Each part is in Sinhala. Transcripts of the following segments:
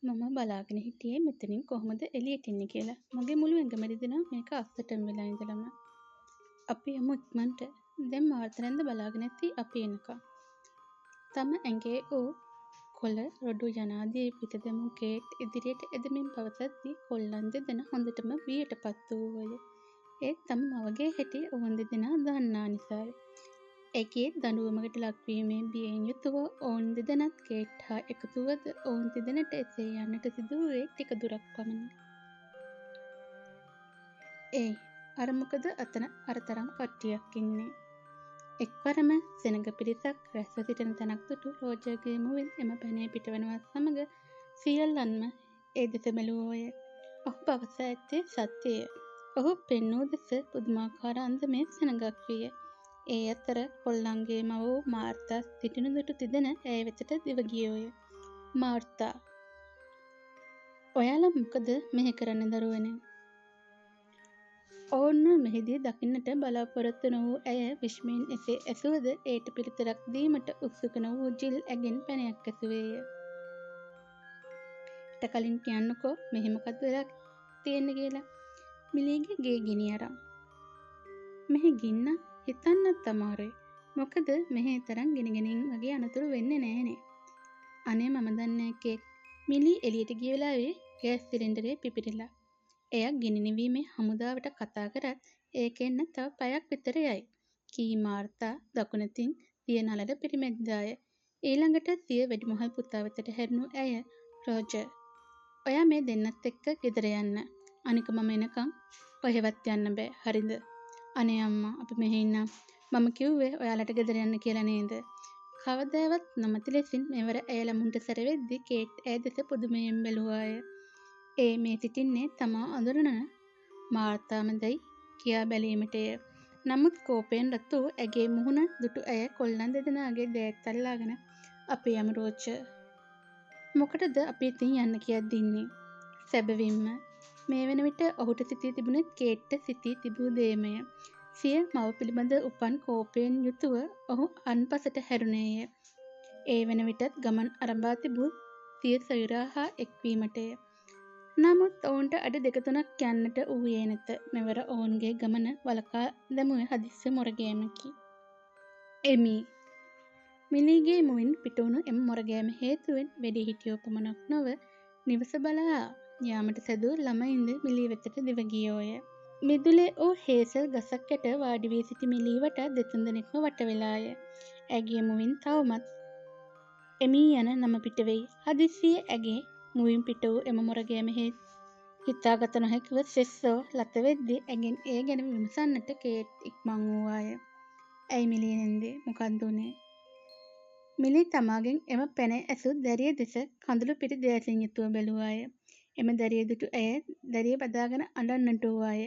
මම බලාගෙන හිටියේ මෙතනින් කොහොමද එළියට එන්නේ කියලා. මගේ මුළු ඇඟම රිදෙනවා මේක අස්සටම වෙලා ඉඳලම. අපි යමු ඉක්මනට. දැන් මාර්තනෙන්ද බලාගෙන ඇති අපි එනකම්. තම ඇඟේ ඌ කොළ රොඩු යනාදී පිට දැමූ කේට් ඉදිරියට එදමින් පවසද්දී කොල්ලන් දෙදෙන හොඳටම බියටපත් වූවෝය. ඒත් තම මවගේ හැටි ඔවුන් දෙදෙනා දන්නා නිසාය. ඇගේ දඬුවමකට ලක්වීමේ බියෙන් යුතුව ඔවුන් දෙදෙනත් කේට් හා එකතුවද ඔවුන් දෙදෙනට එසේ යන්නට සිදුවූයේ ටික දුරක් පමණි. "ඒයි අර මොකද අතන අර තරම් කට්ටියක් ඉන්නේ?" එක්වරම සෙනඟ පිරිසක් රැස්ව සිටින තැනක් දුටු රෝජර්ගේ මුවින් එම පැනේ පිටවනවත් සමග සියල්ලන්ම ඒ දෙස බැලුවෝය. ඔහු පවසා ඇත්තේ සත්‍යය. ඔහු පෙන්නූ දෙස පුදුමාකාර අන්දමේ සෙනඟක් විය. ඒ අතර කොල්ලන්ගේ මව වූ මාර්තා සිටිනු දුටු තිදෙන ඇය වෙතට දිව ගියෝය. "මාර්තා! ඔයාලා මොකද මෙහෙ කරන්නේ දරුවනේ?" ඔවුන්ව මෙහිදී දකින්නට බලාපොරොත්තු නොවූ ඇය විස්මයෙන් එසේ ඇසුවද එයට පිළිතුරක් දීමට උත්සුක නොවූ ජිල් ඇගෙන් පැනයක් ඇසුවේය. "ඊට කලින් කියන්නකෝ මෙහෙ මොකක්ද වෙලා තියෙන්නේ කියලා." "මිලීගේ ගේ ගිනි අරන්." "මෙහෙ ගින්නක්? හිතන්නත් අමාරුයි. මොකද මෙහෙ තරම් ගිනිගැනීම් වගේ අනතුරු වෙන්නේ නෑනේ." "අනේ මම දන්නේ කේක්. මිලී එළියට ගිය වෙලාවේ ගෑස් සිලින්ඩරේ පිපිරිලා. එයා ගිනි නිවීමේ හමුදාවට කතා කරත් ඒක එන්න තව පැයක් විතර යයි." කී මාර්තා දකුණතින් සිය නළල පිරිමැද්දාය. ඊළඟට සිය වැඩිමහල් පුතා වෙතට හැරුණු ඇය "රෝජර්! ඔයා මේ දෙන්නත් එක්ක ගෙදර යන්න. අනික මම එනකම් කොහෙවත් යන්න බෑ හරිද?" "අනේ අම්මා අපි මෙහෙ ඉන්නම්. මම කිව්වේ ඔයාලට ගෙදර යන්න කියලා නේද?" කවදාවත් නොමැති ලෙසින් මෙවර ඇය ළමුන්ට සැරවෙද්දී කේට් ඇය දෙස පුදුමයෙන් බැලුවාය. ඒ මේ සිටින්නේ තමා අඳුරන මාර්තාමදැයි කියා බැලීමටය. නමුත් කෝපයෙන් රත් වූ ඇගේ මුහුණ දුටු ඇය කොල්ලන් දෙදෙනාගේ දෑත් අල්ලාගෙන "අපි යමු රෝජර්. මොකටද අපි ඉතින් යන්න කියද්දි ඉන්නේ?" සැබවින්ම මේ වන විට ඔහුට සිතී තිබුණේ කේට්ට සිතී තිබූ දේමය. සිය මව පිළිබඳ උපන් කෝපයෙන් යුතුව ඔහු අන්පසට හැරුණේය. ඒ වන විටත් ගමන් අරඹා තිබූ සිය සොයුරා හා එක්වීමටය. නමුත් ඔවුන්ට අඩි 2-3ක් යන්නට වූයේ නැත. මෙවර ඔවුන්ගේ ගමන වළකා දැමුවේ හදිස්සි මොරගෑමකි. "එමි!" මිලීගේ මුවින් පිටවුණු එම මොරගෑම හේතුවෙන් වැඩිහිටියෝ පමණක් නොව නිවස බලා යාමට සැදූ ළමයින්ද මිලී වෙතට දිව ගියෝය. මිදුලේ වූ හේසල් ගසක් යට වාඩි වී සිටි මිලී වටා දෙතුන් දෙනෙක්ම වට වෙලාය. ඇගේ මුවින් තවමත් එමී යන නම පිටවෙයි. හදිස්සියේ ඇගේ මුවින් පිට වූ එම මොරගෑම හිතාගත නොහැකිව සෙස්සෝ ලත වෙද්දී ඇගෙන් ඒ ගැන විමසන්නට කේට් ඉක්මන් වූවාය. "ඇයි මිලී නැන්දේ මොකක්ද වුනේ?" මිලී තමාගෙන් එම පැන ඇසූ දැරිය දෙස කඳුළු පිරි දෑසින් යුතුව බැලුවාය. එම දැරිය දුටු ඇය දැරිය බදාගෙන අඬන්නට වූවාය.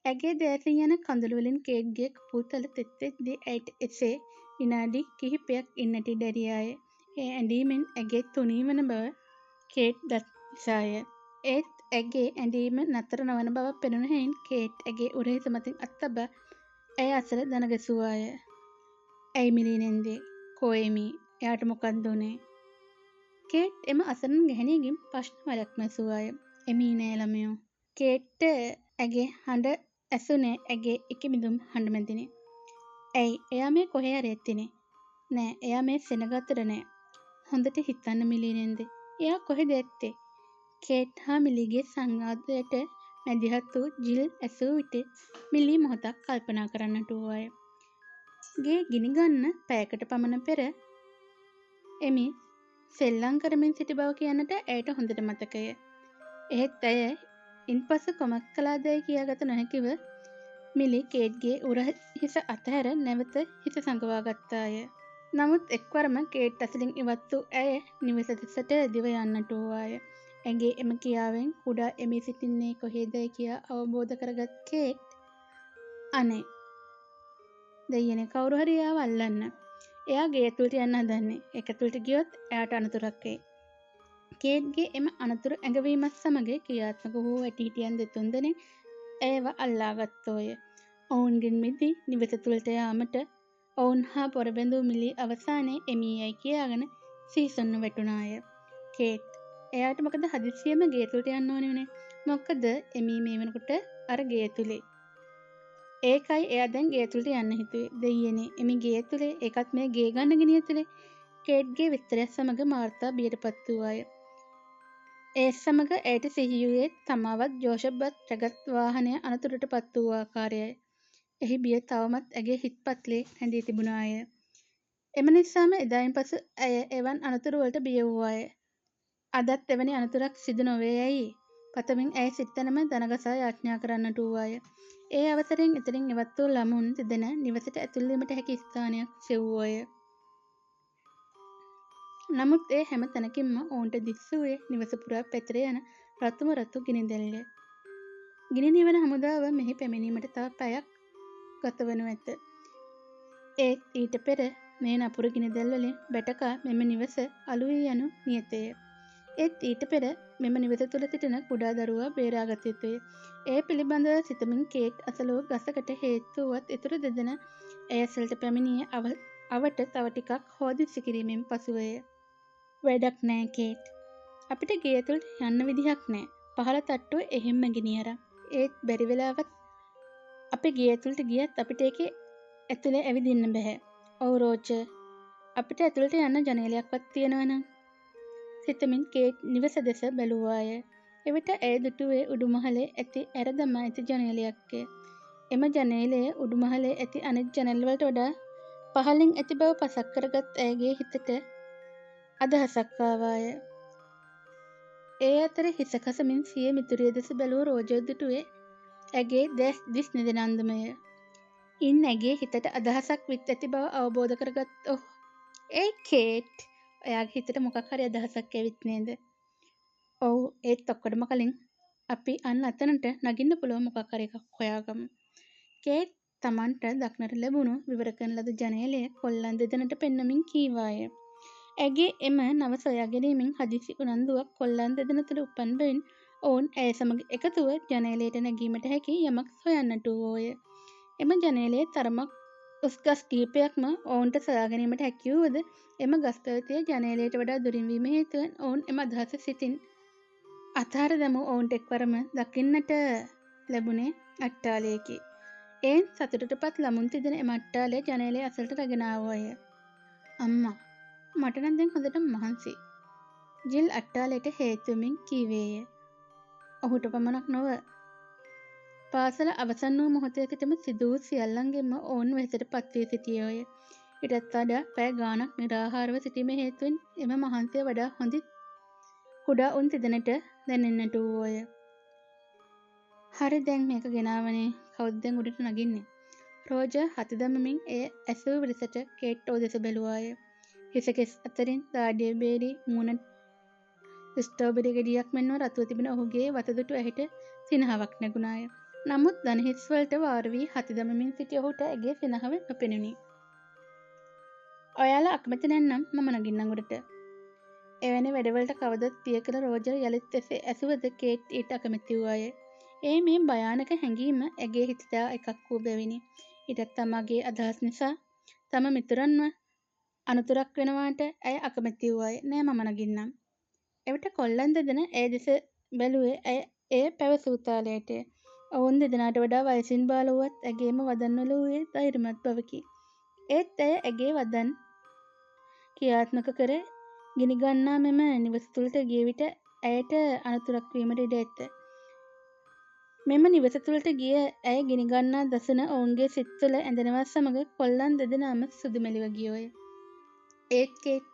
ඇගේ දෑසින් යන කඳුළු වලින් කේට්ගේ කකුල්තල තෙත් වෙද්දී ඇයට එසේ විනාඩි කිහිපයක් ඉන්නට ඉඩ ඇරියාය. ඒ ඇඬීමෙන් ඇගේ තුනී වන බව කේට් දනිසාය. ඒත් ඇගේ ඇඬීම නතර නොවන බව පෙනුණු හෙයින් කේට් ඇගේ උරහිස මතින් අත් තබා ඇය අසල දණ ගැසුවාය. "ඇයි මිලී නැන්දේ? කෝ එමී? එයාට මොකක්ද වුනේ?" කේට් එම අසරණ ගැහැණියගෙන් ප්‍රශ්න වලක්ම ඇසුවාය. "එමී නෑ ළමයෝ." කේට්ට ඇගේ හඬ ඇසුනේ ඇගේ ඉකිබිඳුම් හඬ මැදිනි. "ඇයි එයා මේ කොහේ හරි ඇතිනේ." "නෑ එයා මේ සෙනඟ අතර නෑ." "හොඳට හිතන්න මිලී නැන්දේ. එයා කොහෙද ඇත්තේ?" කේට් හා මිලීගේ සංවාදයට මැදිහත් වූ ජිල් ඇසූ විට මිලී මොහොතක් කල්පනා කරන්නට වූවාය. ගේ ගිනිගන්න පැයකට පමණ පෙර එමී සෙල්ලම් කරමින් සිටි බව කියන්නට ඇයට හොඳට මතකය. එහෙත් ඇය ඉන්පසු කුමක් කළාදැයි කියාගත නොහැකිව මිලී කේට්ගේ උරහිස අතහැර නැවත හිස සඟවා ගත්තාය. නමුත් එක්වරම කේට් අසලින් ඉවත් වූ ඇය නිවස දෙසට දිව යන්නට වූවාය. ඇගේ එම ක්‍රියාවෙන් කුඩා එමී සිටින්නේ කොහේදැයි කියා අවබෝධ කරගත් කේට් "අනේ දෙයියනේ කවුරු හරි එයාව අල්ලන්න. එයා ගේ ඇතුළට යන්න හදන්නේ. ඒක ඇතුළට ගියොත් එයාට අනතුරක් වෙයි." කේට්ගේ එම අනතුරු ඇඟවීමත් සමග ක්‍රියාත්මක වූ වැඩිහිටියන් දෙතුන් දෙනෙක් ඇයව අල්ලා ගත්තෝය. ඔවුන්ගෙන් මිදී නිවස තුළට යාමට ඔවුන් හා පොරබැඳූ මිලී අවසානයේ එමී යයි කියාගෙන සීසොන්ව වැටුණාය. කේට් එයාට මොකද හදිස්සියෙම ගේ ඇතුළට යන්න ඕනේ වුණේ. මොකද එමී මේ වෙනකොට අර ගේ ඇතුලේ. ඒකයි එයා දැන් ගේ ඇතුළට යන්න හිතුවේ. දෙයියනේ එමී ගේ ඇතුලේ ඒකත් මේ ගේ ගන්න ගෙනිය ඇතුලේ. කේට්ගේ විස්තරයත් සමග මාර්තා බියටපත් වූවාය. ඒ සමග ඇයට සිහිවූයේ තමාවත් ජෝෂප්වත් රැගත් වාහනය අනතුරටපත් වූ ආකාරයයි. එහි බිය තවමත් ඇගේ හිත් පත්ලේ රැඳී තිබුණාය. එම නිසාම එදායින් පසු ඇය එවන් අනතුරුවලට බිය වූවාය. අදත් එවැනි අනතුරක් සිදු නොවේ යැයි පතමින් ඇය සිත්තැනම දනගසා යාඥා කරන්නට වූවාය. ඒ අවසරයෙන් එතනින් ඉවත් වූ ළමුන් දෙදෙන නිවසට ඇතුල්වීමට හැකි ස්ථානයක් සෙව්වෝය. නමුත් ඒ හැම තැනකින්ම ඔවුන්ට දිස්වූයේ නිවස පුරා පැතිර යන රතුම රතු ගිනිදැල්ය. ගිනි නිවන හමුදාව මෙහි පැමිණීමට තව පැයක් ගතවනු ඇත. ඒත් ඊට පෙර මේ නපුරු ගිනිදැල් වලින් බැටකා මෙම නිවස අළු වී යනු නියතය. ඒත් ඊට පෙර මෙම නිවස තුළ සිටින කුඩා දරුවා බේරාගත යුතුය. ඒ පිළිබඳව සිතමින් කේට් අසලූ ගසකට හේතු වුවත් ඉතුරු දෙදෙන ඇය ඇසලට පැමිණියේ අවට තව ටිකක් හෝදිස්සි කිරීමෙන් පසුවය. වැඩක් නෑ කේට්. අපිට ගේ ඇතුළට යන්න විදිහක් නෑ. පහළ තට්ටුව එහෙම්ම ගෙනි අරන්. ඒත් බැරි වෙලාවත් අපි ගේ ඇතුළට ගියත් අපිට ඒකේ ඇතුලේ ඇවිදින්න බැහැ. ඔව් රෝජර්. අපිට ඇතුළට යන්න ජනේලයක්වත් තියෙනවනම්. සිතමින් කේට් නිවස දෙස බැලුවාය. එවිට ඇය දුටුවේ උඩුමහලේ ඇති ඇර දමා ඇති ජනේලයක්ය. එම ජනේලය උඩුමහලේ ඇති අනෙක් ජනේල වලට වඩා පහළින් ඇති බව පසක් කරගත් ඇයගේ හිතට අදහසක් ආවාය. ඒ අතර හිස කසමින් සිය මිතුරිය දෙස බැලූ රෝජර් දුටුවේ ඇගේ දැස් දිස් නිදන අන්දමය. ඉන් ඇගේ හිතට අදහසක් විත් ඇති බව අවබෝධ කරගත් ඔහු "ඒ කේට්, ඔයාගේ හිතට මොකක් හරි අදහසක් ඇවිත් නේද?" "ඔව්, ඒත් ඔක්කොටම කලින් අපි අන්න අතනට නගින්න පුළුවන් මොකක් හරි එකක් හොයාගමු." කේට් තමන්ට දක්නට ලැබුණු විවර කරන ලද ජනේලය කොල්ලන් දෙදෙනට පෙන්වමින් කීවාය. ඇගේ එම නව සොයා ගැනීමෙන් හදිසි උනන්දුවක් කොල්ලන් දෙදෙන තුළ උපන් බැවින් ඔවුන් ඇය සමග එකතුව ජනේලයට නැගීමට හැකි යමක් සොයන්නට වූවෝය. එම ජනේලයේ තරමක් උස් ගස් කිහිපයක්ම ඔවුන්ට සොයා ගැනීමට හැකි වුවද එම ගස් පැවතිය ජනේලයට වඩා දුරින් වීම හේතුවෙන් ඔවුන් එම අදහස සිතින් අතහැර දැමූ ඔවුන්ට එක්වරම දකින්නට ලැබුණේ අට්ටාලයකි. එයින් සතුටටපත් ළමුන් තිදෙන එම අට්ටාලය ජනේලය අසලට රැගෙන ආවෝය. "අම්මා, මට නම් දැන් හොඳටම මහන්සි." ජිල් අට්ටාලයට හේතු වෙමින් කීවේය. ඔහුට පමණක් නොව පාසල අවසන් වූ මොහොතේ සිටම සිදු වූ සියල්ලන්ගෙන්ම ඔවුන් වෙහෙසට පත්වී සිටියෝය. ඊටත් වඩා පැය ගාණක් නිරාහාරව සිටීම හේතුවෙන් එම මහන්සිය වඩා හොඳින් කුඩා උන් තිදෙනට දැනෙන්නට වූවෝය. "හරි දැන් මේක ගෙනාවනේ. කවුද දැන් උඩට නගින්නේ?" රෝජර් හති දමමින් එය ඇසූ විරසට කේට් ඔහු දෙස බැලුවාය. හිස කෙස් අතරින් දාඩිය බේරී මූණ ස්ට්‍රෝබෙරි ගෙඩියක් මෙන්ම රතුව තිබෙන ඔහුගේ වතදුටු ඇහිට සිනහවක් නැගුණාය. නමුත් දණහිස් වලට වාර වී හති දමමින් සිටි ඔහුට ඇගේ සිනහව නොපෙනුනි. "ඔයාලා අකමැති නැත්නම් මම නගින්නම් උඩට." එවැනි වැඩවලට කවදත් පිය කළ රෝජර් යළිත් එසේ ඇසුවද කේට් ඊට අකමැති වූවාය. ඒ මේ භයානක හැඟීම ඇගේ හිතට එකක් වූ බැවිනි. ඊටත් තමාගේ අදහස් නිසා තම මිතුරන්ව අනතුරක් වෙනවාට ඇය අකමැති වූවාය. "නෑ, මම නගින්නම්." එවිට කොල්ලන් දෙදෙන ඇය දෙස බැලුවේ එය පැවසූ තාලයටය. ඔවුන් දෙදෙනාට වඩා වයසින් බාල වුවත් ඇගේම වදන්වල වූයේ ධෛර්යමත් බවකි. ඒත් ඇය ඇගේ වදන් ක්‍රියාත්මක කර ගිනිගන්නා මෙම නිවස තුළට ගිය විට ඇයට අනතුරක් වීමට ඉඩ ඇත. මෙම නිවස තුළට ගිය ඇය ගිනිගන්නා දසුන ඔවුන්ගේ සිත් තුළ ඇඳෙනවා සමග කොල්ලන් දෙදෙනාම සුදු මැලිව ගියෝය. ඒත් කේට්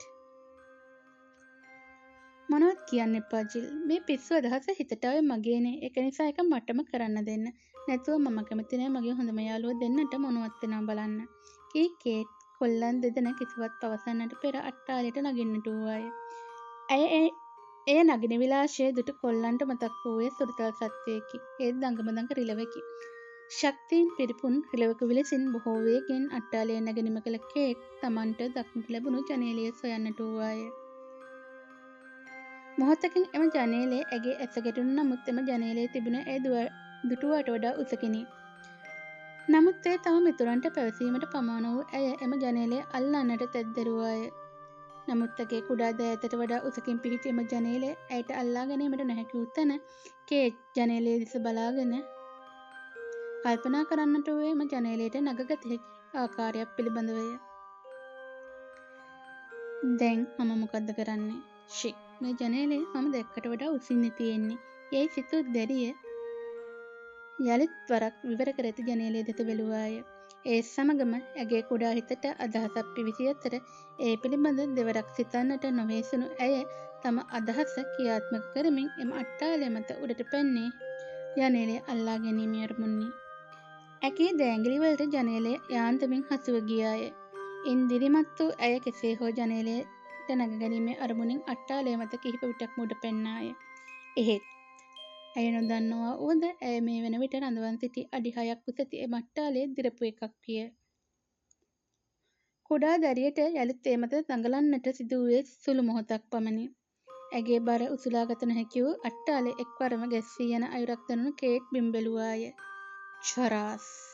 "මොනවත් කියන්න එපා ජිල්. මේ පිස්සු අදහස හිතට ආවේ මගේනේ. ඒක නිසා ඒක මටම කරන්න දෙන්න. නැතුව මම කැමති නෑ මගේ හොඳම යාළුවෝ දෙන්නට මොනවත් වෙනවා බලන්න." කී කේට් කොල්ලන් දෙදෙන කිසිවක් පවසන්නට පෙර අට්ටාලයට නගින්නට වූවාය. ඇය එය නගින විලාසය දුටු කොල්ලන්ට මතක් වූයේ සුරතල් සත්‍යයකි. ඒත් දඟමදඟ රිලෙවකි. ශක්තියෙන් පිරිපුන් රිලෙවක විලසින් බොහෝ වේගයෙන් අට්ටාලය නැගෙනීම කළ කේට් තමන්ට දක්නට ලැබුණු ජනේලය සොයන්නට වූවාය. මොහොතකින් එම ජනේලය ඇගේ ඇස ගැටුණු නමුත් එම ජනේලයේ තිබුණ ඇය දුටුවාට වඩා උසකිනි. නමුත් එය තම මිතුරන්ට පැවසීමට පමණ වූ ඇය එම ජනේලය අල්ලන්නට තැත් දැරුවාය. නමුත් ඇගේ කුඩා දෑතට වඩා උසකින් පිහිටි එම ජනේලය ඇයට අල්ලා ගැනීමට නොහැකි වූ තැන කේට් ජනේලය දෙස බලාගෙන කල්පනා කරන්නට වූයේ එම ජනේලයට නගගත හැකි ආකාරයක් පිළිබඳවය. දැන් මම මොකද්ද කරන්නේ? ෂි, මේ ජනේලය මම දැක්කට වඩා උසින් තියෙන්නේ. යැයි සිතූ දැරිය යළිත් වරක් විවර කර ඇති ජනේලය දෙස බැලුවාය. ඒ සමගම ඇගේ කුඩා හිතට අදහසක් පිවිසි අතර ඒ පිළිබඳ දෙවරක් සිතන්නට නොවේසුණු ඇය තම අදහස ක්‍රියාත්මක කරමින් එම අට්ටාලය මත උඩට පැන්නේ ජනේලය අල්ලා ගැනීමේ අරමුණිනි. ඇගේ දෑංගිලිවලට ජනේලය යාන්තමින් හසුව ගියාය. ඉන් දිරිමත් වූ ඇය කෙසේ හෝ ජනේලයට නැග ගැනීමේ අරමුණින් අට්ටාලය මත කිහිප විටක් උඩ පැන්නාය. එහෙත් ඇය නොදන්නවා වුවද ඇය මේ වන විට රඳවන් සිටි අඩි 6ක් උස ඇති එම අට්ටාලය දිරපු එකක් විය. කුඩා දැරියට යළිත් ඒ මත දඟලන්නට සිදුවූයේ සුළු මොහොතක් පමණි. ඇගේ බර උසුලා ගත නොහැකි වූ අට්ටාලය එක්වරම ගැස්සී යන අයුරක් දැනුණු කේට් බිම් බැලුවාය. චරාස්!